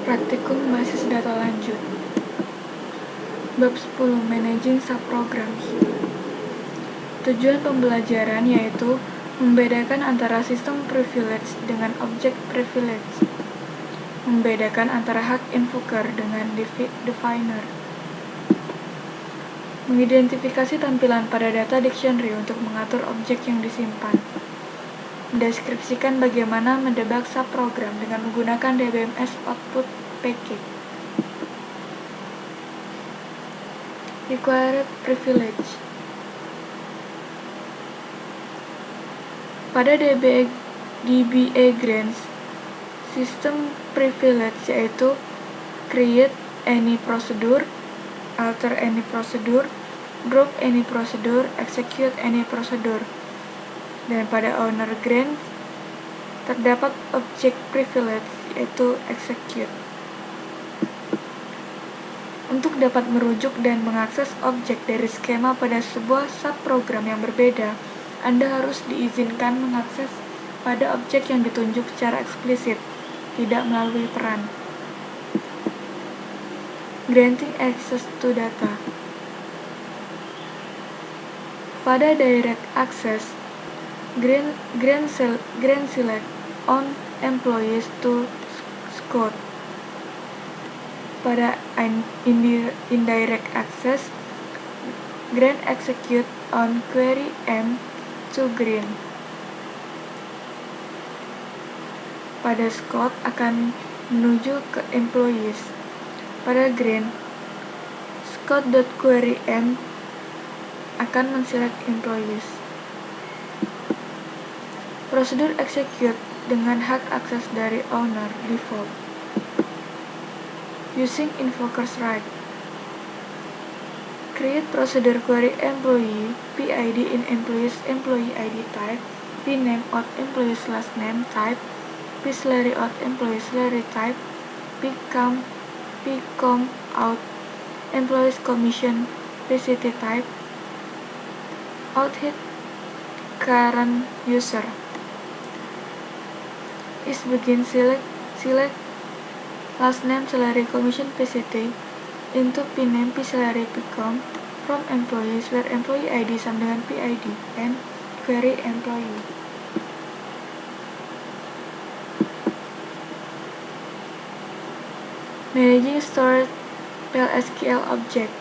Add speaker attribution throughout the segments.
Speaker 1: Praktikum Basis Data Lanjut. Bab 10. Managing Subprograms. Tujuan pembelajaran yaitu membedakan antara sistem privilege dengan object privilege, membedakan antara hak invoker dengan definer, mengidentifikasi tampilan pada data dictionary untuk mengatur objek yang disimpan, mendeskripsikan bagaimana mendebug subprogram dengan menggunakan DBMS output package. Required privilege. Pada DBA Grants, sistem privilege yaitu create any procedure, alter any procedure, drop any procedure, execute any procedure. Dan pada owner grant terdapat object privilege yaitu execute. Untuk dapat merujuk dan mengakses objek dari skema pada sebuah subprogram yang berbeda, Anda harus diizinkan mengakses pada objek yang ditunjuk secara eksplisit, tidak melalui peran. Granting access to data. Pada direct access, grant select on employees to scope. Pada indirect access, grant execute on query M to green. Pada scope akan menuju ke employees. Pada green, scope.query_m akan menselect employees. Prosedur execute dengan hak akses dari owner default. Using invoker's right. Create procedure query employee PID in employees employee ID type, pname out employee's last name type, psalary out employee salary type, pcom out employee's commission PCT type, outhit current user. Is begin select last name salary commission PCT into pname psalary pcom from employees where employee ID sama dengan PID and query employee. Managing stored PLSQL object.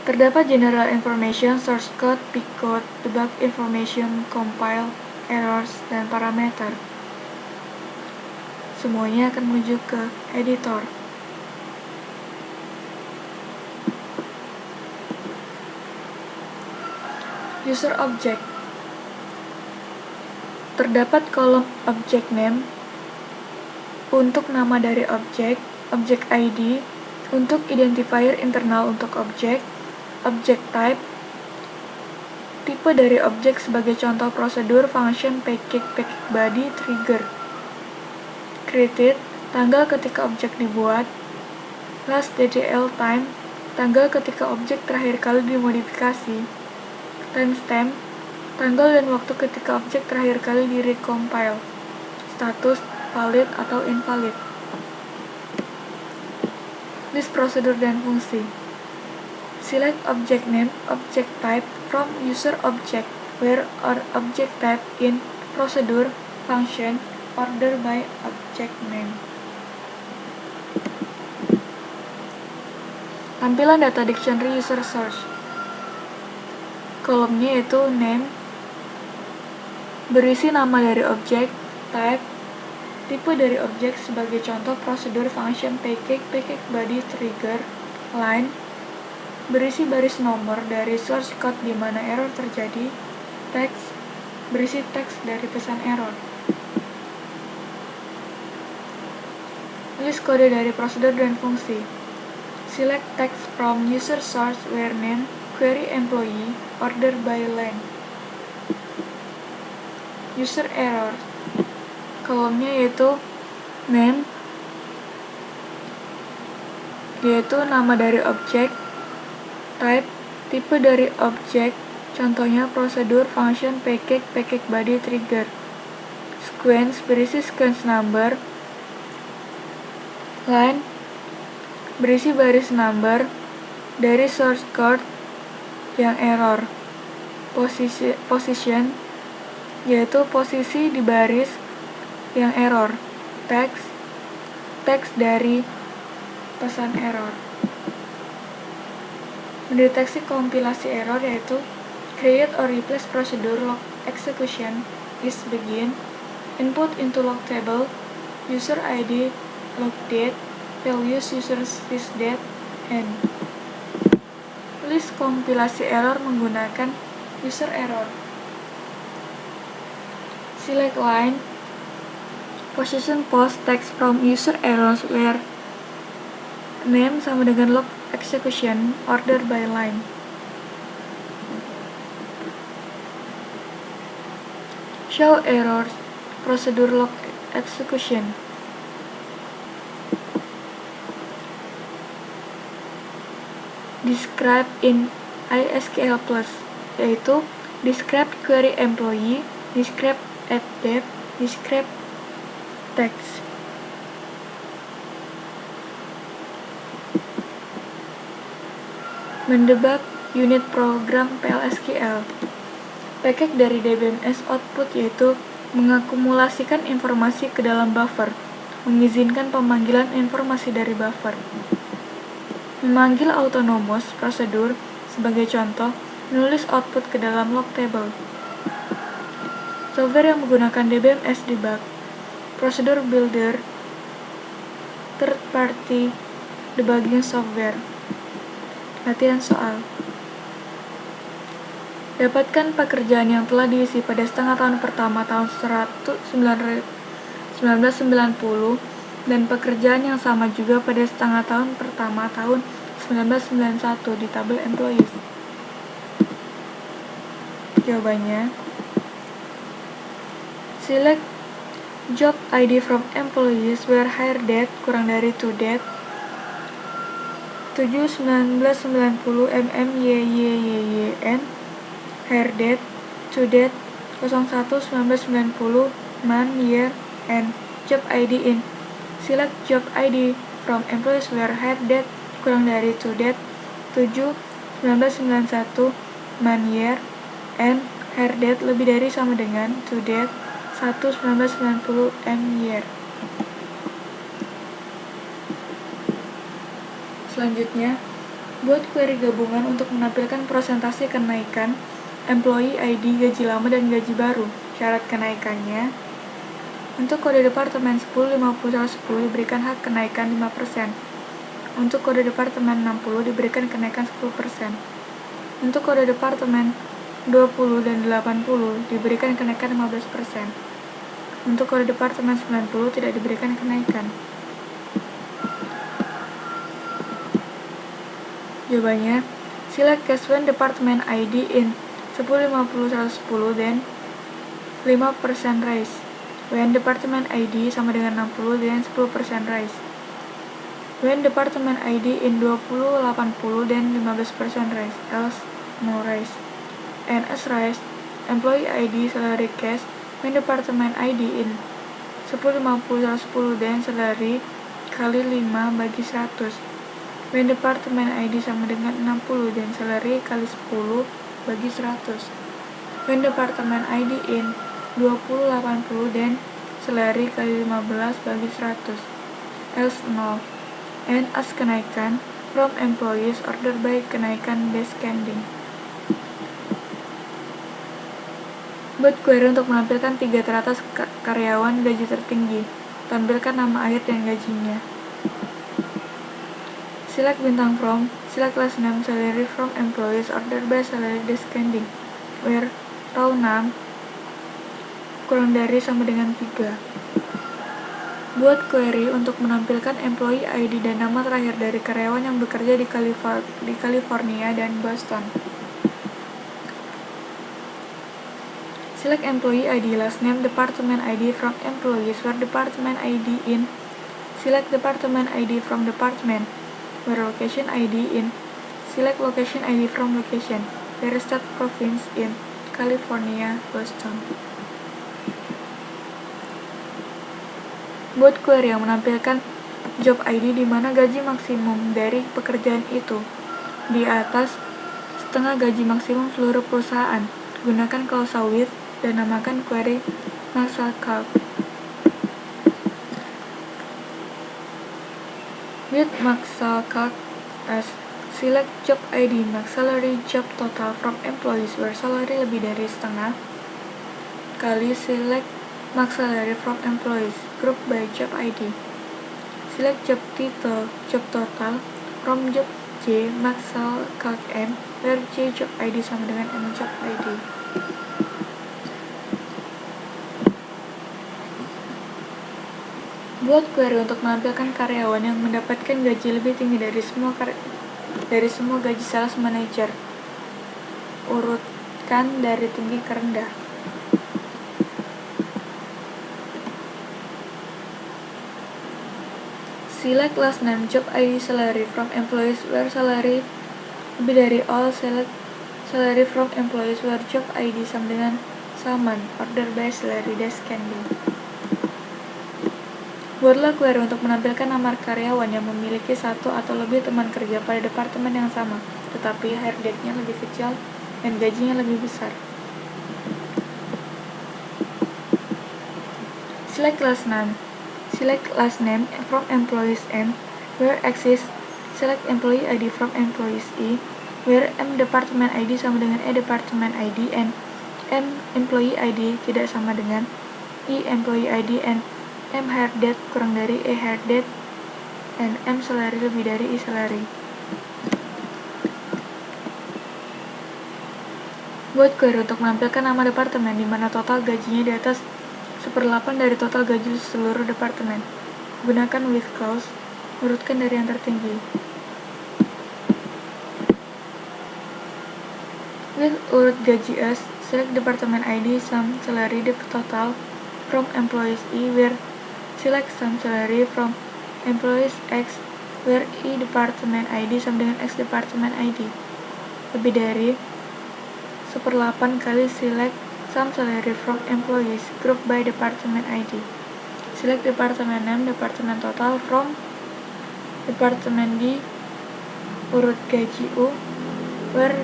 Speaker 1: Terdapat general information, source code, pcode, debug information, compile, errors, dan parameter. Semuanya akan menuju ke editor. User object. Terdapat kolom object name untuk nama dari objek, object ID untuk identifier internal untuk objek, object type, tipe dari objek sebagai contoh prosedur, function, package body, trigger. Created, tanggal ketika objek dibuat. Last DDL time, tanggal ketika objek terakhir kali dimodifikasi. Timestamp, tanggal dan waktu ketika objek terakhir kali direcompile. Status, valid atau invalid. List prosedur dan fungsi. Select object name, object type from user object where or object type in procedure, function, order by object name. Tampilan data dictionary user search. Kolomnya yaitu name, berisi nama dari objek, type, tipe dari objek sebagai contoh prosedur, function, package body, trigger, line, berisi baris nomor dari source code di mana error terjadi, text, berisi teks dari pesan error. List kode dari prosedur dan fungsi. Select text from user source where name, query employee, order by line. User error. Kolomnya yaitu name, yaitu nama dari objek, type, tipe dari objek, contohnya prosedur, function, package body, trigger. Sequence berisi sequence number. Line berisi baris number dari source code yang error. Position yaitu posisi di baris yang error. Teks dari pesan error. Mendeteksi kompilasi error yaitu create or replace procedure log execution is begin, input into log table, user ID, log date, values user sysdate, end. List kompilasi error menggunakan user error. Select line, position post text from user errors where name sama dengan log execution order by line. Show errors procedure log execution. Describe in ISQL Plus yaitu describe query employee, describe at depth, describe text. Mendebug unit program PLSQL. Package dari DBMS output yaitu mengakumulasikan informasi ke dalam buffer, mengizinkan pemanggilan informasi dari buffer. Memanggil autonomous prosedur, sebagai contoh, menulis output ke dalam log table. Software yang menggunakan DBMS debug, prosedur builder, third party debugging software. Latihan soal. Dapatkan pekerjaan yang telah diisi pada setengah tahun pertama tahun 1990 dan pekerjaan yang sama juga pada setengah tahun pertama tahun 1991 di tabel employees. Jawabannya, select job ID from employees where hire date kurang dari to date 7/1990 MMYYYN, hire date to date 01/1990 month year and job ID in. Select job ID from employees where hire date kurang dari to date 7/1991 month year and hire date lebih dari sama dengan to date 1/1990 M year. Selanjutnya, buat query gabungan untuk menampilkan persentase kenaikan employee ID gaji lama dan gaji baru. Syarat kenaikannya, untuk kode departemen 10, 50, 110 diberikan hak kenaikan 5%. Untuk kode departemen 60 diberikan kenaikan 10%. Untuk kode departemen 20 dan 80 diberikan kenaikan 15%. Untuk kode departemen 90 tidak diberikan kenaikan. Jawabannya, select case when department ID in 10, 50, 110 then 5% raise. When department ID sama dengan 60 then 10% raise. When department ID in 20, 80 then 15% raise, else no raise. And as raise, employee ID salary cash when department ID in 10, 50, 110 then salary kali 5 bagi 100. When department ID sama dengan 60 dan salary kali 10 bagi 100. When department ID in 20, 80 dan salary kali 15 bagi 100. Else 0. And as kenaikan from employees order by kenaikan base scanning. Buat query untuk menampilkan 3 teratas karyawan gaji tertinggi. Tampilkan nama akhir dan gajinya. Select bintang from, select last name salary from employees order by salary descending, where row 6 kurang dari sama dengan 3. Buat query untuk menampilkan employee ID dan nama terakhir dari karyawan yang bekerja di California dan Boston. Select employee ID, last name, department ID from employees where department ID in. Select department ID from department where location ID in. Select location ID from location where state province in California, Boston. Buat query yang menampilkan job ID di mana gaji maksimum dari pekerjaan itu di atas setengah gaji maksimum seluruh perusahaan. Gunakan klausa with dan namakan query MaxCalc. With MaxCalc as select job ID, max salary, job total from employees where salary lebih dari setengah kali select max salary from employees, group by job ID. Select job title, job total from job J, MaxCalc M, where J job ID sama dengan M job ID. Buat query untuk menampilkan karyawan yang mendapatkan gaji lebih tinggi dari semua gaji sales manager. Urutkan dari tinggi ke rendah. Select last name, job ID, salary from employees where salary lebih dari all. Select salary from employees where job ID sama dengan Salman. Order by salary descending. Buatlah query untuk menampilkan nama karyawan yang memiliki satu atau lebih teman kerja pada departemen yang sama, tetapi hire date-nya lebih kecil dan gajinya lebih besar. Select last name. Select last name from employees M, where exists. Select employee ID from employees E, where M department ID sama dengan E department ID and M employee ID tidak sama dengan E employee ID and M hire date kurang dari E hire date and M salary lebih dari E salary. Buat query untuk menampilkan nama departemen di mana total gajinya di atas 1/8 dari total gaji seluruh departemen. Gunakan with clause, urutkan dari yang tertinggi. With urut gaji as, select department ID, sum, salary, the total from employees E, where select sum salary from employees X, where E department ID sama dengan X department ID. Lebih dari 1/8 kali select sum salary from employees, group by department ID. Select department name, department total from department D, urut gaji U, where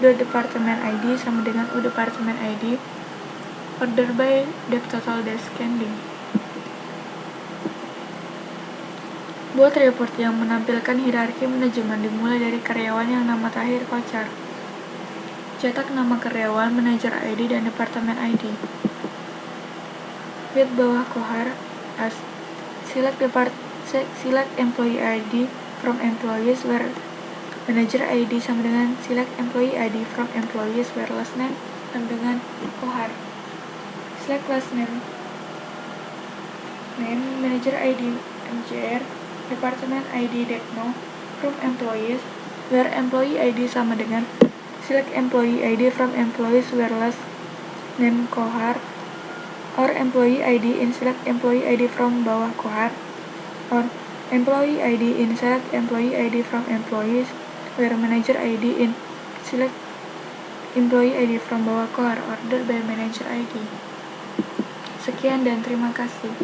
Speaker 1: dua department ID sama dengan U department ID. Order by dep total descending. Buat report yang menampilkan hierarki manajemen dimulai dari karyawan yang nama Tahir Kocar. Cetak nama karyawan, manajer ID, dan departemen ID. With bawah kohar as select employee ID from employees where manager ID sama dengan select employee ID from employees where last name sama dengan kohar. Select last name manager ID MJR, department ID Dekno from employees where employee ID sama dengan select employee ID from employees where last name kohar, or employee ID in select employee ID from bawah kohar, or employee ID in select employee ID from employees where manager ID in select employee ID from bawah kohar. Order by manager ID. Sekian dan terima kasih.